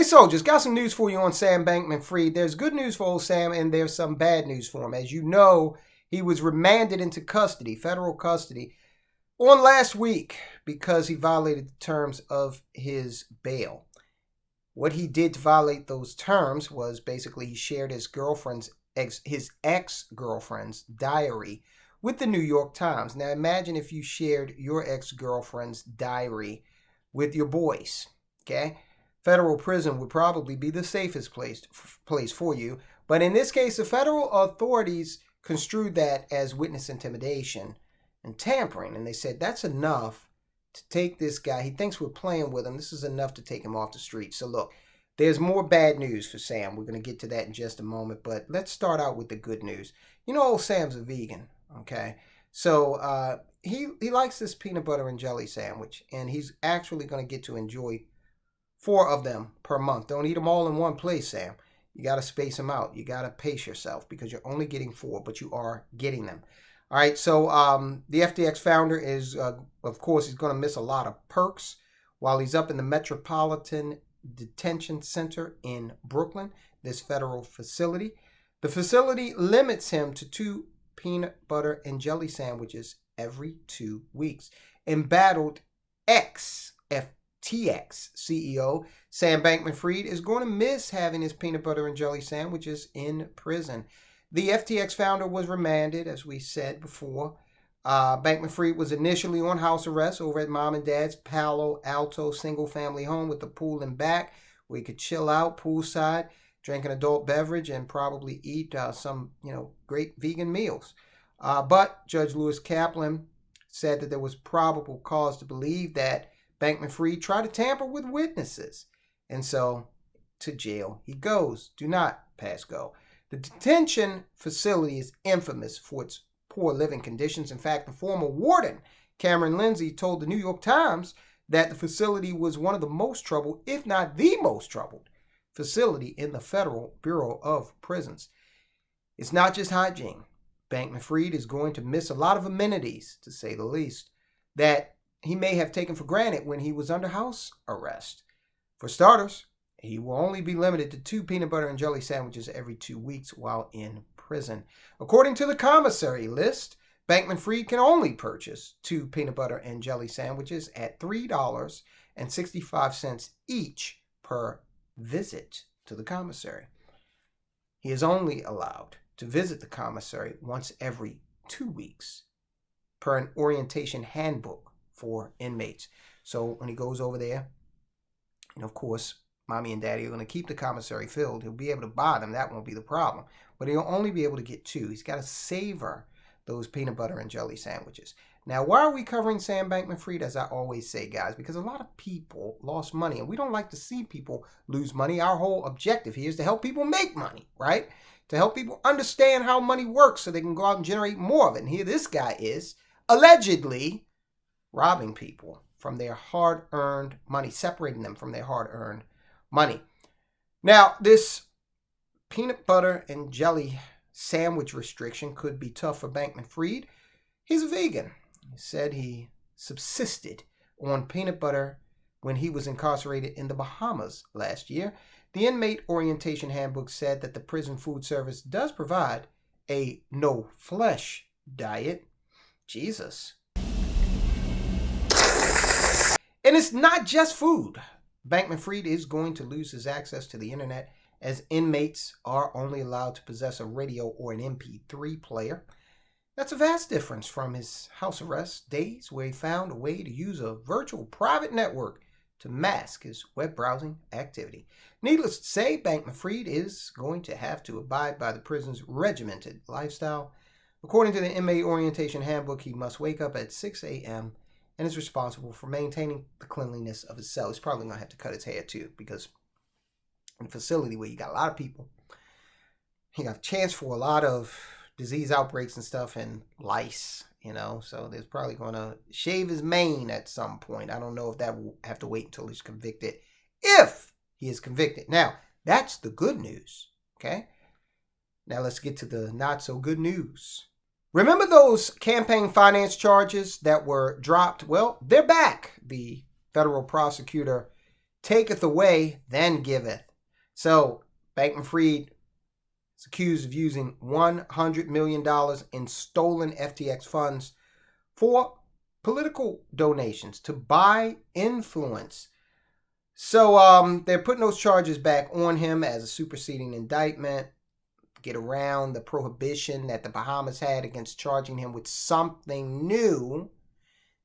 Hey soldiers, got some news for you on Sam Bankman-Fried. There's good news for old Sam and there's some bad news for him. As you know, he was remanded into custody, federal custody, on last week because he violated the terms of his bail. What he did to violate those terms was basically he shared his ex-girlfriend's diary with the New York Times. Now imagine if you shared your ex-girlfriend's diary with your boys, okay? Federal prison would probably be the safest place for you. But in this case, the federal authorities construed that as witness intimidation and tampering. And they said that's enough to take this guy. He thinks we're playing with him. This is enough to take him off the street. So look, there's more bad news for Sam. We're going to get to that in just a moment. But let's start out with the good news. You know, old Sam's a vegan, okay? So he likes this peanut butter and jelly sandwich. And he's actually going to get to enjoy 4 of them per month. Don't eat them all in one place, Sam. You got to space them out. You got to pace yourself because you're only getting 4, but you are getting them. All right, so the FTX founder is, of course, he's going to miss a lot of perks while he's up in the Metropolitan Detention Center in Brooklyn, this federal facility. The facility limits him to 2 peanut butter and jelly sandwiches every 2 weeks. Embattled ex-FTX CEO Sam Bankman-Fried is going to miss having his peanut butter and jelly sandwiches in prison. The FTX founder was remanded, as we said before. Bankman-Fried was initially on house arrest over at mom and dad's Palo Alto single-family home with a pool in back where he could chill out poolside, drink an adult beverage, and probably eat some, great vegan meals. But Judge Lewis Kaplan said that there was probable cause to believe that Bankman-Fried tried to tamper with witnesses. And so, to jail he goes. Do not pass go. The detention facility is infamous for its poor living conditions. In fact, the former warden, Cameron Lindsay, told the New York Times that the facility was one of the most troubled, if not the most troubled, facility in the Federal Bureau of Prisons. It's not just hygiene. Bankman-Fried is going to miss a lot of amenities, to say the least, that he may have taken for granted when he was under house arrest. For starters, he will only be limited to 2 peanut butter and jelly sandwiches every 2 weeks while in prison. According to the commissary list, Bankman-Fried can only purchase 2 peanut butter and jelly sandwiches at $3.65 each per visit to the commissary. He is only allowed to visit the commissary once every 2 weeks per an orientation handbook for inmates. So when he goes over there, and of course, mommy and daddy are going to keep the commissary filled. He'll be able to buy them. That won't be the problem. But he'll only be able to get 2. He's got to savor those peanut butter and jelly sandwiches. Now, why are we covering Sam Bankman-Fried? As I always say, guys, because a lot of people lost money. And we don't like to see people lose money. Our whole objective here is to help people make money, right? To help people understand how money works so they can go out and generate more of it. And here this guy is allegedly robbing people from their hard-earned money, separating them from their hard-earned money. Now, this peanut butter and jelly sandwich restriction could be tough for Bankman-Fried. He's a vegan. He said he subsisted on peanut butter when he was incarcerated in the Bahamas last year. The inmate orientation handbook said that the prison food service does provide a no-flesh diet. Jesus. And it's not just food. Bankman-Fried is going to lose his access to the internet as inmates are only allowed to possess a radio or an MP3 player. That's a vast difference from his house arrest days where he found a way to use a virtual private network to mask his web browsing activity. Needless to say, Bankman-Fried is going to have to abide by the prison's regimented lifestyle. According to the inmate orientation handbook, he must wake up at 6 a.m. and is responsible for maintaining the cleanliness of his cell. He's probably going to have to cut his hair too, because in a facility where you got a lot of people, you got a chance for a lot of disease outbreaks and stuff and lice, so there's probably going to shave his mane at some point. I don't know if that will have to wait until he's convicted, if he is convicted. Now, that's the good news, okay? Now let's get to the not so good news. Remember those campaign finance charges that were dropped? Well, they're back. The federal prosecutor taketh away, then giveth. So Bankman-Fried is accused of using $100 million in stolen FTX funds for political donations to buy influence. So they're putting those charges back on him as a superseding indictment, get around the prohibition that the Bahamas had against charging him with something new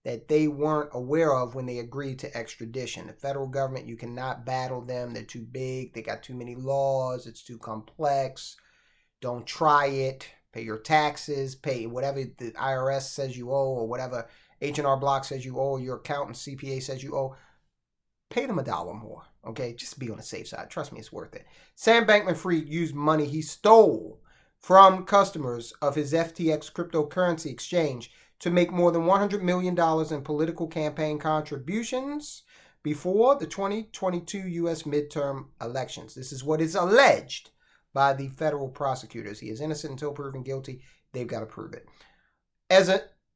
that they weren't aware of when they agreed to extradition. The federal government, you cannot battle them. They're too big. They got too many laws. It's too complex. Don't try it. Pay your taxes. Pay whatever the IRS says you owe, or whatever H&R Block says you owe, or your accountant, CPA says you owe. Pay them $1 more, okay? Just be on the safe side. Trust me, it's worth it. Sam Bankman-Fried used money he stole from customers of his FTX cryptocurrency exchange to make more than $100 million in political campaign contributions before the 2022 U.S. midterm elections. This is what is alleged by the federal prosecutors. He is innocent until proven guilty. They've got to prove it.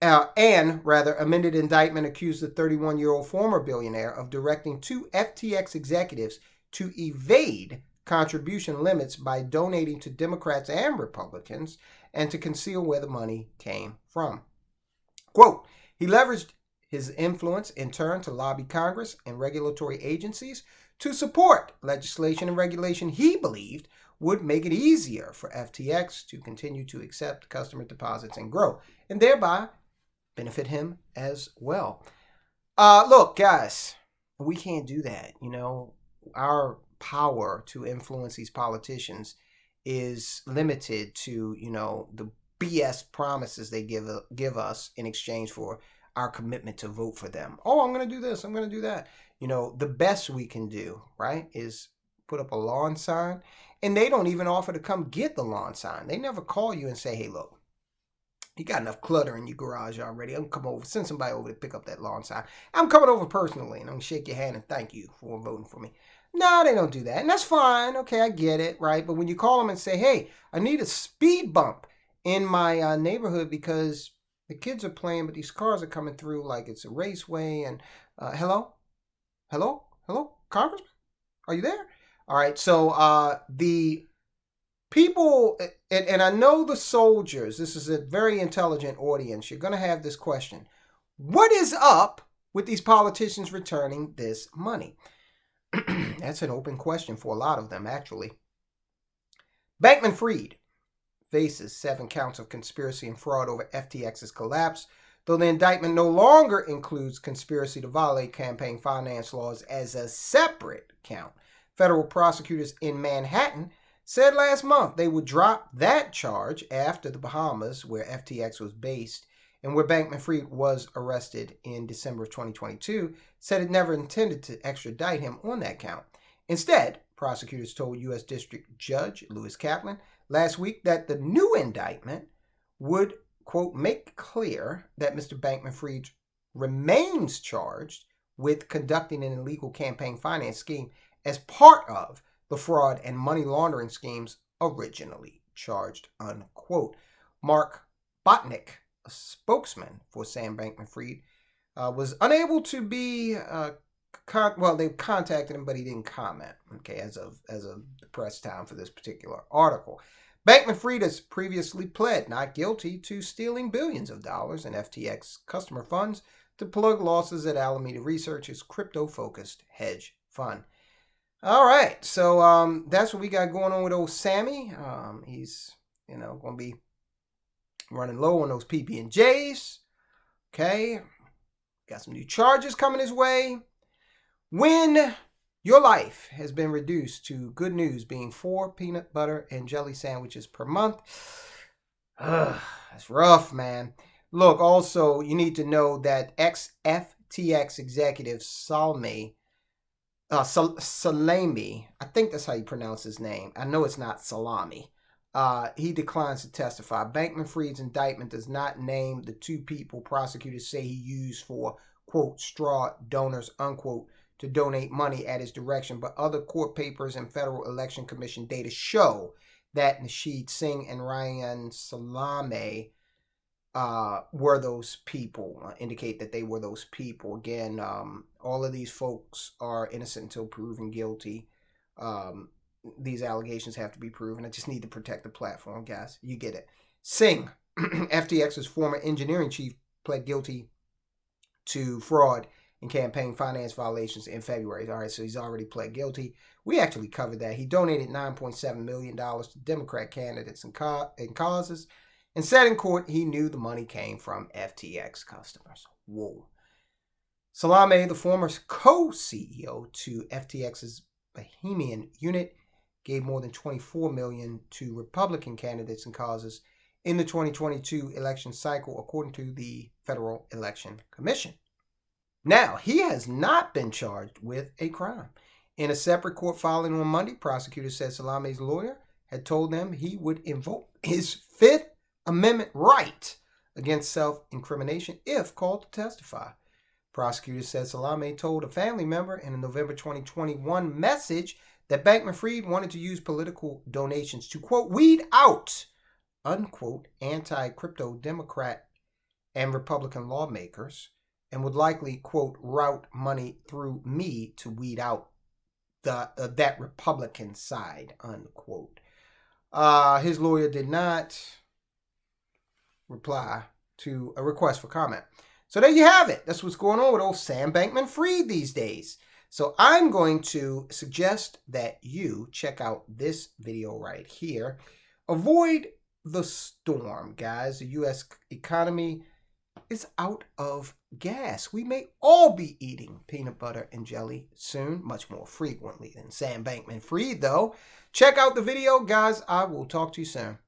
Amended indictment accused the 31-year-old former billionaire of directing two FTX executives to evade contribution limits by donating to Democrats and Republicans and to conceal where the money came from. Quote, he leveraged his influence in turn to lobby Congress and regulatory agencies to support legislation and regulation he believed would make it easier for FTX to continue to accept customer deposits and grow, and thereby benefit him as well. Look, guys, we can't do that. You know, our power to influence these politicians is limited to, you know, the BS promises they give us in exchange for our commitment to vote for them. Oh, I'm going to do this. I'm going to do that. You know, the best we can do, right, is put up a lawn sign. And they don't even offer to come get the lawn sign. They never call you and say, hey, look, you got enough clutter in your garage already. I'm going to come over, send somebody over to pick up that lawn sign. I'm coming over personally, and I'm going to shake your hand and thank you for voting for me. No, they don't do that. And that's fine. Okay, I get it, right? But when you call them and say, hey, I need a speed bump in my neighborhood because the kids are playing, but these cars are coming through like it's a raceway. And hello? Congressman? Are you there? All right, so the people, and I know the soldiers, this is a very intelligent audience, you're going to have this question. What is up with these politicians returning this money? That's an open question for a lot of them, actually. Bankman-Fried faces 7 counts of conspiracy and fraud over FTX's collapse, though the indictment no longer includes conspiracy to violate campaign finance laws as a separate count. Federal prosecutors in Manhattan said last month they would drop that charge after the Bahamas, where FTX was based and where Bankman-Fried was arrested in December of 2022, said it never intended to extradite him on that count. Instead, prosecutors told U.S. District Judge Lewis Kaplan last week that the new indictment would, quote, make clear that Mr. Bankman-Fried remains charged with conducting an illegal campaign finance scheme as part of the fraud and money laundering schemes originally charged, unquote. Mark Botnick, a spokesman for Sam Bankman-Fried, was unable to be, they contacted him, but he didn't comment, okay, as of the press time for this particular article. Bankman-Fried has previously pled not guilty to stealing billions of dollars in FTX customer funds to plug losses at Alameda Research's crypto-focused hedge fund. All right, so that's what we got going on with old Sammy. He's, going to be running low on those PB&Js. Okay, got some new charges coming his way. When your life has been reduced to good news being 4 peanut butter and jelly sandwiches per month, that's rough, man. Look, also, you need to know that ex-FTX executive Salami, I think that's how you pronounce his name. I know it's not Salami. He declines to testify. Bankman-Fried's indictment does not name the 2 people prosecutors say he used for, quote, straw donors, unquote, to donate money at his direction, but other court papers and Federal Election Commission data show that Nasheed Singh and Ryan Salame were those people, indicate that they were those people. Again, all of these folks are innocent until proven guilty. These allegations have to be proven. I just need to protect the platform, guys. You get it. Singh, FTX's former engineering chief, pled guilty to fraud and campaign finance violations in February. All right, so he's already pled guilty. We actually covered that. He donated $9.7 million to Democrat candidates and causes, and said in court he knew the money came from FTX customers. Whoa. Salame, the former co-CEO to FTX's Bahamian unit, gave more than $24 million to Republican candidates and causes in the 2022 election cycle, according to the Federal Election Commission. Now, he has not been charged with a crime. In a separate court filing on Monday, prosecutors said Salame's lawyer had told them he would invoke his Fifth Amendment right against self-incrimination if called to testify. Prosecutors said Salame told a family member in a November 2021 message that Bankman-fried wanted to use political donations to, quote, weed out, unquote, anti-crypto Democrat and Republican lawmakers, and would likely, quote, route money through me to weed out that Republican side, unquote. His lawyer did not reply to a request for comment. So there you have it. That's what's going on with old Sam Bankman-Fried these days. So I'm going to suggest that you check out this video right here. Avoid the storm, guys. The U.S. economy is out of gas. We may all be eating peanut butter and jelly soon, much more frequently than Sam Bankman-Fried, though. Check out the video, guys. I will talk to you soon.